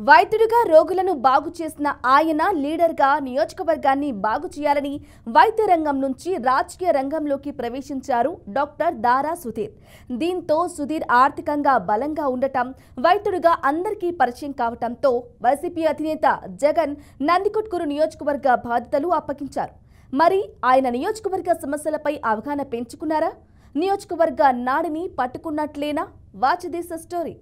వైద్యుడిగా రోగులను బాగు చేసిన ఆయన లీడర్గా నియోజకవర్గాన్ని బాగు చేయాలని వైద్య రంగం నుంచి రాజకీయ రంగంలోకి ప్రవేశించారు డాక్టర్ దారా సుధీర్. దీంతో సుధీర్ ఆర్థికంగా బలంగా ఉండటం, వైద్యుడిగా అందరికీ పరిచయం కావటంతో వైసీపీ అధినేత జగన్ నందికొట్కూరు నియోజకవర్గ బాధ్యతలు అప్పగించారు. మరి ఆయన నియోజకవర్గ సమస్యలపై అవగాహన పెంచుకున్నారా? నియోజకవర్గ నాడిని పట్టుకున్నట్లేనా? Watch this story.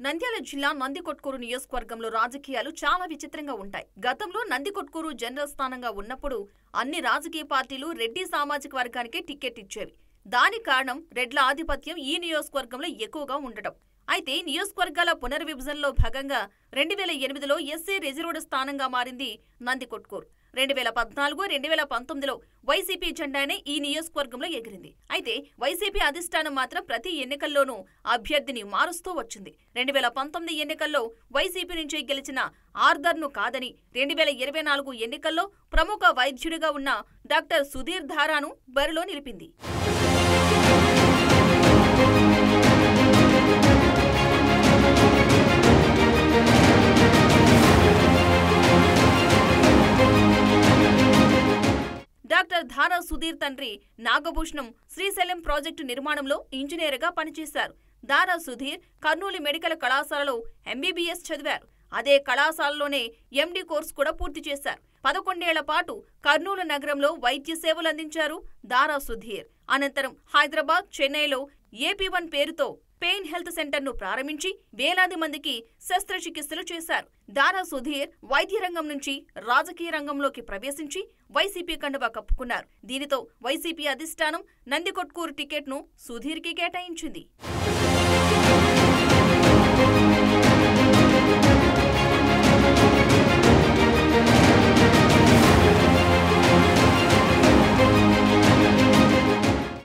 నంద్యాల జిల్లా నందికొట్కూరు నియోజకవర్గంలో రాజకీయాలు చాలా విచిత్రంగా ఉంటాయి. గతంలో నందికొట్కూరు జనరల్ స్థానంగా ఉన్నప్పుడు అన్ని రాజకీయ పార్టీలు రెడ్డి సామాజిక వర్గానికే టికెట్ ఇచ్చేవి. దానికి కారణం రెడ్ల ఆధిపత్యం ఈ నియోజకవర్గంలో ఎక్కువగా ఉండటం. అయితే నియోజకవర్గాల పునర్విభజనలో భాగంగా 2008లో ఎస్సీ రిజర్వ్డ్ స్థానంగా మారింది నందికొట్కూరు. 2014, 2019లో వైసీపీ జెండానే ఈ నియోజకవర్గంలో ఎగిరింది. అయితే వైసీపీ అధిష్టానం మాత్రం ప్రతి ఎన్నికల్లోనూ అభ్యర్థిని మారుస్తూ వచ్చింది. 2019 ఎన్నికల్లో వైసీపీ నుంచి గెలిచిన ఆర్దర్ను కాదని 2024 ఎన్నికల్లో ప్రముఖ వైద్యుడిగా ఉన్న డాక్టర్ సుధీర్ ధారాను బరిలో నిలిపింది. డాక్టర్ ధారా సుధీర్ తండ్రి నాగభూషణం శ్రీశైలం ప్రాజెక్టు నిర్మాణంలో ఇంజనీర్గా పనిచేశారు. దారా సుధీర్ కర్నూలు మెడికల్ కళాశాలలో ఎంబీబీఎస్ చదివారు. అదే కళాశాలలోనే ఎండీ కోర్సు కూడా పూర్తి చేశారు. 11 ఏళ్ల పాటు కర్నూలు నగరంలో వైద్య సేవలు అందించారు దారా సుధీర్. అనంతరం హైదరాబాద్, చెన్నైలో AP1 పేరుతో పెయిన్ హెల్త్ సెంటర్ను ప్రారంభించి వేలాది మందికి శస్త్రచికిత్సలు చేశారు. దారా సుధీర్ వైద్య రంగం నుంచి రాజకీయ రంగంలోకి ప్రవేశించి వైసీపీ కండువా కప్పుకున్నారు. దీనితో వైసీపీ అధిష్టానం నందికొట్కూరు టికెట్ను సుధీర్కి కేటాయించింది.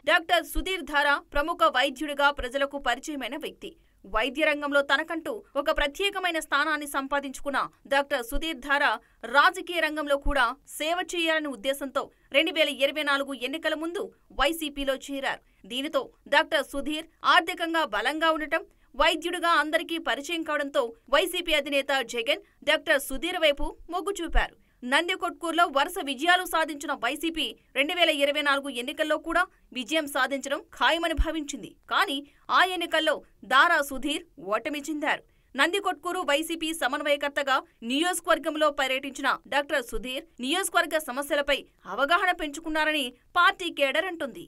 డాక్టర్ సుధీర్ ధారా ప్రముఖ వైద్యుడిగా ప్రజలకు పరిచయమైన వ్యక్తి. వైద్య రంగంలో తనకంటూ ఒక ప్రత్యేకమైన స్థానాన్ని సంపాదించుకున్న డాక్టర్ సుధీర్ ధారా రాజకీయ రంగంలో కూడా సేవ చేయాలనే ఉద్దేశంతో 2024 ఎన్నికల ముందు వైసీపీలో చేరారు. దీనితో డాక్టర్ సుధీర్ ఆర్థికంగా బలంగా ఉండటం, వైద్యుడిగా అందరికీ పరిచయం కావడంతో వైసీపీ అధినేత జగన్ డాక్టర్ సుధీర్ వైపు మొగ్గు చూపారు. నందికొట్కూరులో వరుస విజయాలు సాధించిన వైసీపీ 2024 ఎన్నికల్లో కూడా విజయం సాధించడం ఖాయమని భావించింది. కానీ ఆ ఎన్నికల్లో దారా సుధీర్ ఓటమి చెందారు. నందికొట్కూరు వైసీపీ సమన్వయకర్తగా నియోజకవర్గంలో పర్యటించిన డాక్టర్ సుధీర్ నియోజకవర్గ సమస్యలపై అవగాహన పెంచుకున్నారని పార్టీ కేడర్ అంటుంది.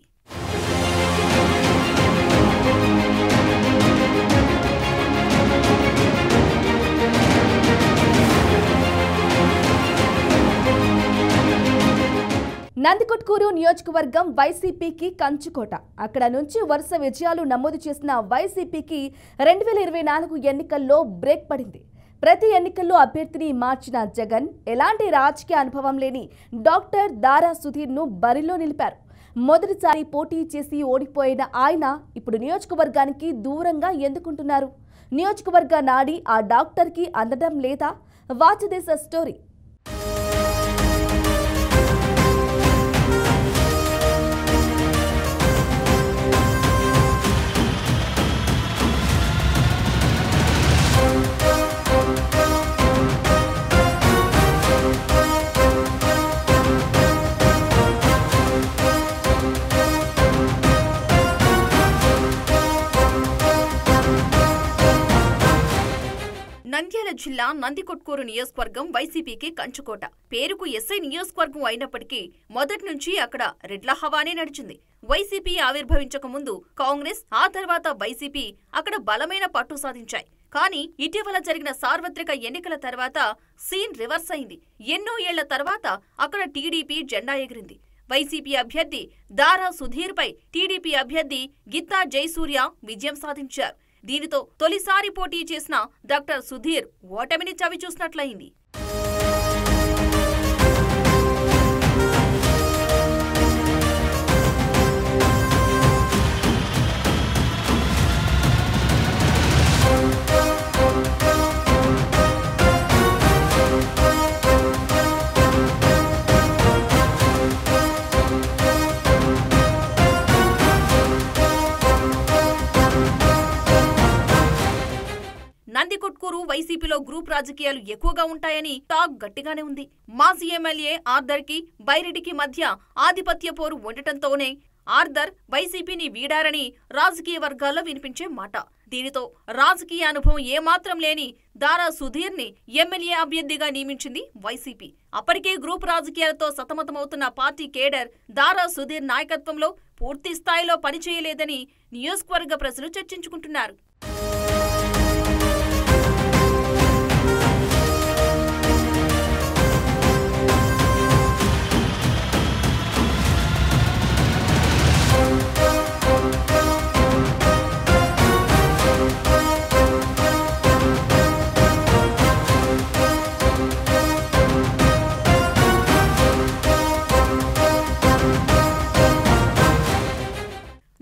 నందికొట్కూరు నియోజకవర్గం వైసీపీకి కంచుకోట. అక్కడ నుంచి వరుస విజయాలు నమోదు చేసిన వైసీపీకి 2024 ఎన్నికల్లో బ్రేక్ పడింది. ప్రతి ఎన్నికల్లో అభ్యర్థిని మార్చిన జగన్ ఎలాంటి రాజకీయ అనుభవం లేని డాక్టర్ దారా సుధీర్ను బరిలో నిలిపారు. మొదటిసారి పోటీ చేసి ఓడిపోయిన ఆయన ఇప్పుడు నియోజకవర్గానికి దూరంగా ఎందుకుంటున్నారు? నియోజకవర్గ నాడి ఆ డాక్టర్కి అందడం లేదా? Watch this story. నంద్యాల జిల్లా నందికొట్కూరు నియోజకవర్గం వైసీపీకి కంచుకోట. పేరుకు ఎస్ఐ నియోజకవర్గం అయినప్పటికీ మొదటి నుంచి అక్కడ రెడ్ల హవానే నడిచింది. వైసీపీ ఆవిర్భవించక ముందు కాంగ్రెస్, ఆ తర్వాత వైసీపీ అక్కడ బలమైన పట్టు సాధించాయి. కానీ ఇటీవల జరిగిన సార్వత్రిక ఎన్నికల తర్వాత సీన్ రివర్స్ అయింది. ఎన్నో ఏళ్ల తర్వాత అక్కడ టీడీపీ జెండా ఎగిరింది. వైసీపీ అభ్యర్థి దారా సుధీర్ పై టీడీపీ అభ్యర్థి గిత్తా జయసూర్య విజయం సాధించారు. దీనితో తొలిసారి పోటీ చేసిన డాక్టర్ సుధీర్ ఓటమిని చవిచూసినట్లయింది. గ్రూప్ రాజకీయాలు ఎక్కువగా ఉంటాయని టాక్ గట్టిగానే ఉంది. మాజీ ఎమ్మెల్యే ఆర్దర్ కి బైరెడ్డికి మధ్య ఆధిపత్య పోరు ఉండటంతోనే ఆర్దర్ వైసీపీని వీడారని రాజకీయ వర్గాల్లో వినిపించే మాట. దీనితో రాజకీయ అనుభవం ఏమాత్రం లేని దారా సుధీర్ ని ఎమ్మెల్యే అభ్యర్థిగా నియమించింది వైసీపీ. అప్పటికే గ్రూప్ రాజకీయాలతో సతమతమవుతున్న పార్టీ కేడర్ దారా సుధీర్ నాయకత్వంలో పూర్తి స్థాయిలో పనిచేయలేదని నియోజకవర్గ ప్రజలు చర్చించుకుంటున్నారు.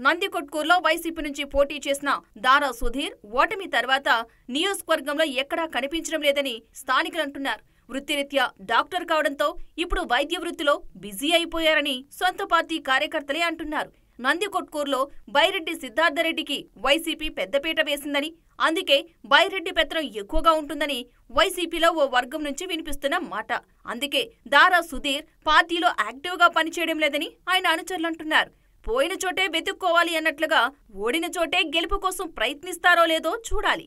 నందికొట్కూరులో వైసీపీ నుంచి పోటీ చేసిన దారా సుధీర్ ఓటమి తర్వాత నియోజకవర్గంలో ఎక్కడా కనిపించడం లేదని స్థానికులు అంటున్నారు. వృత్తిరీత్యా డాక్టర్ కావడంతో ఇప్పుడు వైద్య వృత్తిలో బిజీ అయిపోయారని సొంత పార్టీ కార్యకర్తలే అంటున్నారు. నందికొట్కూరులో బైరెడ్డి సిద్ధార్థరెడ్డికి వైసీపీ పెద్దపీట వేసిందని, అందుకే బైరెడ్డి పెత్తనం ఎక్కువగా ఉంటుందని వైసీపీలో ఓ వర్గం నుంచి వినిపిస్తున్న మాట. అందుకే దారా సుధీర్ పార్టీలో యాక్టివ్గా పనిచేయడం లేదని ఆయన అనుచరులు అంటున్నారు. పోయిన చోటే వెతుక్కోవాలి అన్నట్లుగా ఓడిన చోటే గెలుపు కోసం ప్రయత్నిస్తారో లేదో చూడాలి.